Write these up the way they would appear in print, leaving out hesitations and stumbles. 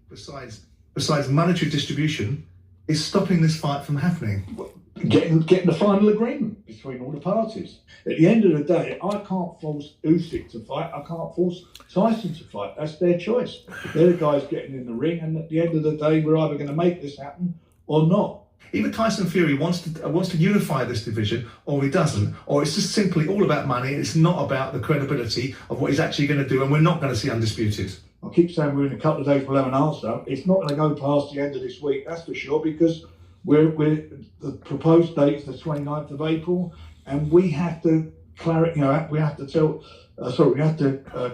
besides monetary distribution, is stopping this fight from happening? Getting the final agreement between all the parties. At the end of the day, I can't force Usyk to fight. I can't force Tyson to fight. That's their choice. They're the guys getting in the ring, and at the end of the day, we're either going to make this happen or not. Either Tyson Fury wants to unify this division, or he doesn't, or it's just simply all about money. It's not about the credibility of what he's actually going to do, and we're not going to see undisputed. I keep saying we're in a couple of days we'll have an answer. It's not going to go past the end of this week, that's for sure, because the proposed date is the 29th of April, and we have to we have to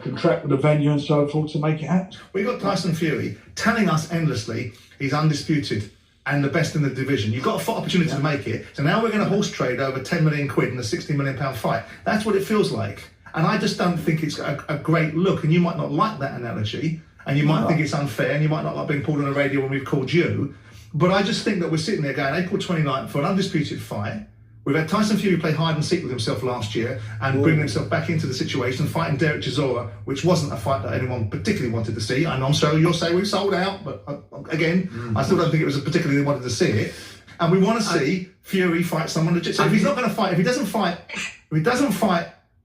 contract with the venue and so forth to make it happen. We got Tyson Fury telling us endlessly he's undisputed and the best in the division. You've got an opportunity to make it. So now we're going to horse trade over 10 million quid in a 60 million pound fight. That's what it feels like. And I just don't think it's a great look. And you might not like that analogy, and you might think it's unfair, and you might not like being pulled on the radio when we've called you. But I just think that we're sitting there going April 29th for an undisputed fight. We've had Tyson Fury play hide and seek with himself last year and bring himself back into the situation, fighting Derek Chisora, which wasn't a fight that anyone particularly wanted to see. And I'm sorry, you'll say we've sold out, but again, I still don't think it was particularly wanted to see it. And we want to see Fury fight someone legit. So if he's not going to fight, if he doesn't fight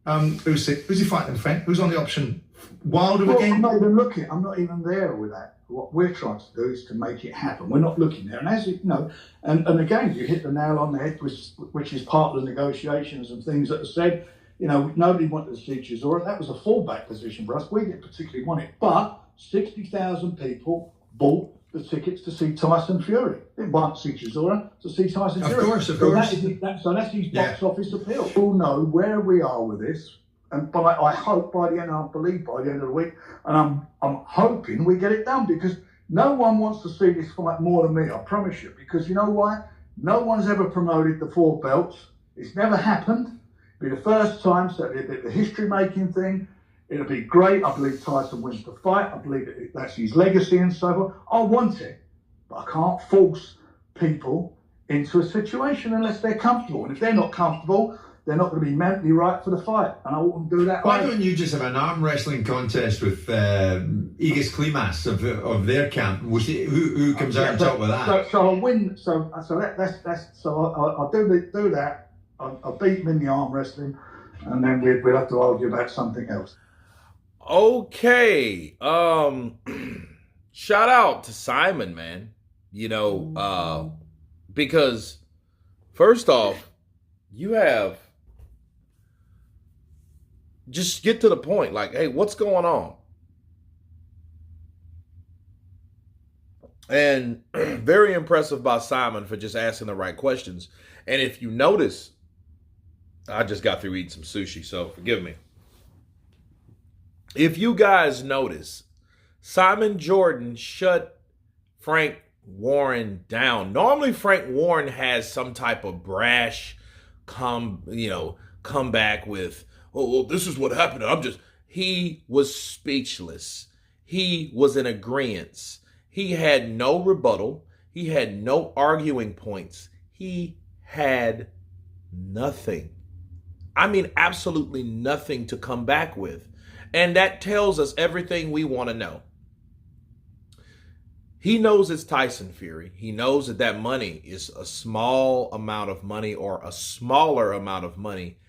Usyk, who's he fighting, Frank? Who's on the option? Wilder again? I'm not even looking. I'm not even there with that. What we're trying to do is to make it happen. We're not looking there. And as you know, and again, you hit the nail on the head, which is part of the negotiations and things that are said. You know, nobody wanted to see Chisora. That was a fallback position for us. We didn't particularly want it. But 60,000 people bought the tickets to see Tyson Fury. They didn't want to see Chisora, to see Tyson Fury. Of course. So that's his box office appeal. We'll know where we are with this. And I hope by the end, I believe by the end of the week, and I'm hoping we get it done, because no one wants to see this fight more than me, I promise you. Because you know why? No one's ever promoted the 4 belts. It's never happened. It'll be the first time, so it'll be the history-making thing. It'll be great. I believe Tyson wins the fight. I believe that's his legacy and so forth. I want it, but I can't force people into a situation unless they're comfortable. And if they're not comfortable, they're not going to be mentally right for the fight, and I wouldn't do that. Why don't you just have an arm wrestling contest with Igis Klimas of their camp? We'll see who comes out on top with that. So I'll win. So I'll do that. I'll beat him in the arm wrestling, and then we'll have to argue about something else. Okay. Shout out to Simon, man. You know, because first off, you have. Just get to the point. Like, hey, what's going on? And very impressive by Simon for just asking the right questions. And if you notice, I just got through eating some sushi, so forgive me. If you guys notice, Simon Jordan shut Frank Warren down. Normally, Frank Warren has some type of brash comeback with, oh, well, this is what happened. He was speechless. He was in agreement. He had no rebuttal. He had no arguing points. He had nothing. I mean, absolutely nothing to come back with. And that tells us everything we want to know. He knows it's Tyson Fury. He knows that money is a small amount of money, or a smaller amount of money,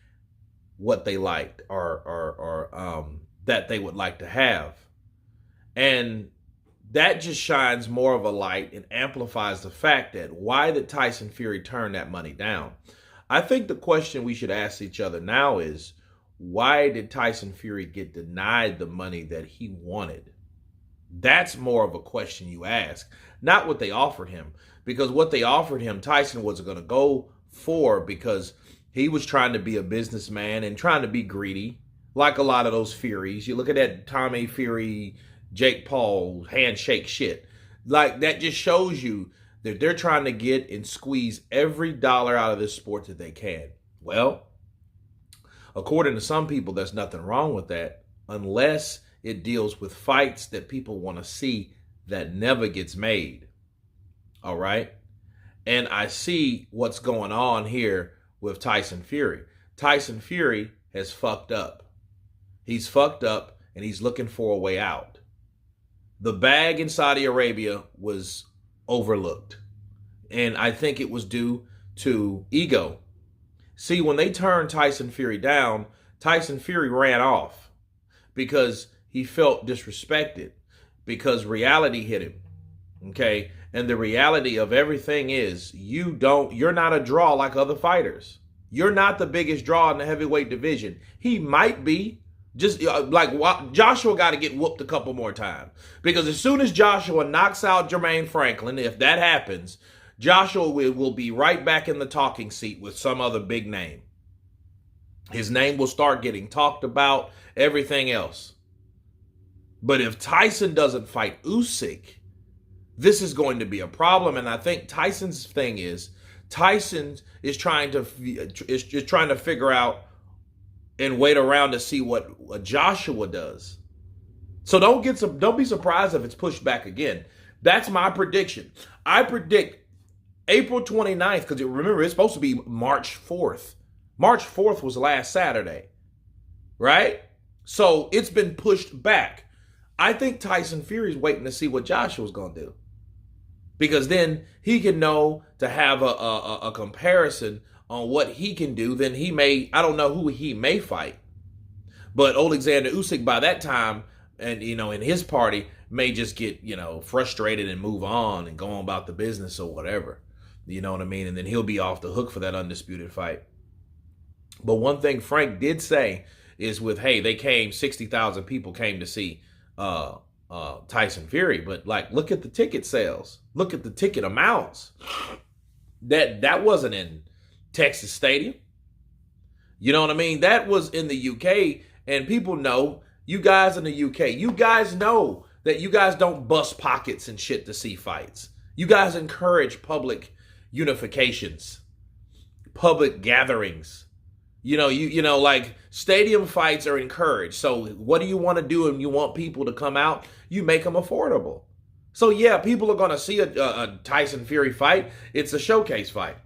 what they liked or that they would like to have. And that just shines more of a light and amplifies the fact that why did Tyson Fury turn that money down? I think the question we should ask each other now is, why did Tyson Fury get denied the money that he wanted? That's more of a question you ask, not what they offered him. Because what they offered him, Tyson wasn't going to go for, because he was trying to be a businessman and trying to be greedy, like a lot of those Furies. You look at that Tommy Fury, Jake Paul handshake shit. Like, that just shows you that they're trying to get and squeeze every dollar out of this sport that they can. Well, according to some people, there's nothing wrong with that, unless it deals with fights that people want to see that never gets made. All right? And I see what's going on here with Tyson Fury. Tyson Fury has fucked up. He's fucked up, and he's looking for a way out. The bag in Saudi Arabia was overlooked. And I think it was due to ego. See, when they turned Tyson Fury down, Tyson Fury ran off because he felt disrespected, because reality hit him. Okay? And the reality of everything is you're not a draw like other fighters. You're not the biggest draw in the heavyweight division. He might be. Just like Joshua got to get whooped a couple more times. Because as soon as Joshua knocks out Jermaine Franklin, if that happens, Joshua will be right back in the talking seat with some other big name. His name will start getting talked about, everything else. But if Tyson doesn't fight Usyk, this is going to be a problem. And I think Tyson's thing is, Tyson is trying to figure out and wait around to see what Joshua does. So don't be surprised if it's pushed back again. That's my prediction. I predict April 29th, because remember, it's supposed to be March 4th. March 4th was last Saturday, right? So it's been pushed back. I think Tyson Fury's waiting to see what Joshua's going to do. Because then he can know to have a comparison on what he can do. Then he may, I don't know who he may fight. But Oleksandr Usyk by that time, and in his party, may just get, frustrated and move on and go on about the business or whatever. You know what I mean? And then he'll be off the hook for that undisputed fight. But one thing Frank did say is they came, 60,000 people came to see Tyson Fury. But look at the ticket sales. Look at the ticket amounts. That wasn't in Texas Stadium. You know what I mean? That was in the UK. And people know, you guys in the UK, you guys know that you guys don't bust pockets and shit to see fights. You guys encourage public unifications, public gatherings. Stadium fights are encouraged. So what do you want to do? And you want people to come out, you make them affordable. So yeah, people are going to see a Tyson Fury fight. It's a showcase fight.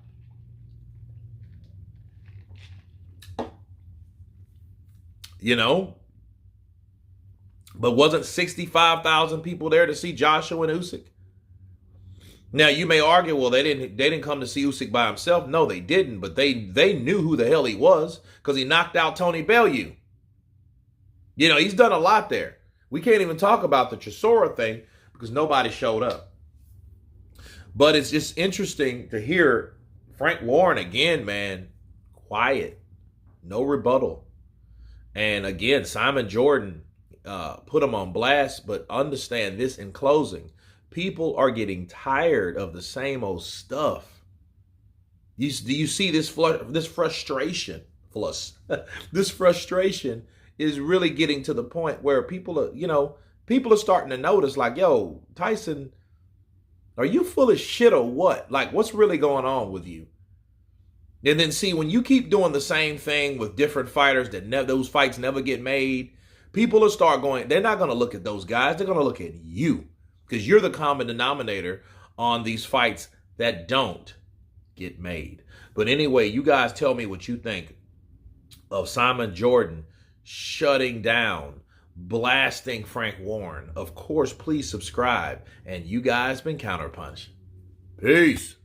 But wasn't 65,000 people there to see Joshua and Usyk? Now you may argue, well, they didn't come to see Usyk by himself. No, they didn't, but they knew who the hell he was because he knocked out Tony Bellew. He's done a lot there. We can't even talk about the Chisora thing because nobody showed up. But it's just interesting to hear Frank Warren again, man, quiet, no rebuttal. And again, Simon Jordan put him on blast, but understand this in closing. People are getting tired of the same old stuff. Do you see this frustration? This frustration is really getting to the point where people are starting to notice, yo, Tyson, are you full of shit or what? What's really going on with you? And then see, when you keep doing the same thing with different fighters that those fights never get made, people will start going, they're not going to look at those guys. They're going to look at you. Because you're the common denominator on these fights that don't get made. But anyway, you guys tell me what you think of Simon Jordan shutting down, blasting Frank Warren. Of course, please subscribe. And you guys been Counterpunch. Peace.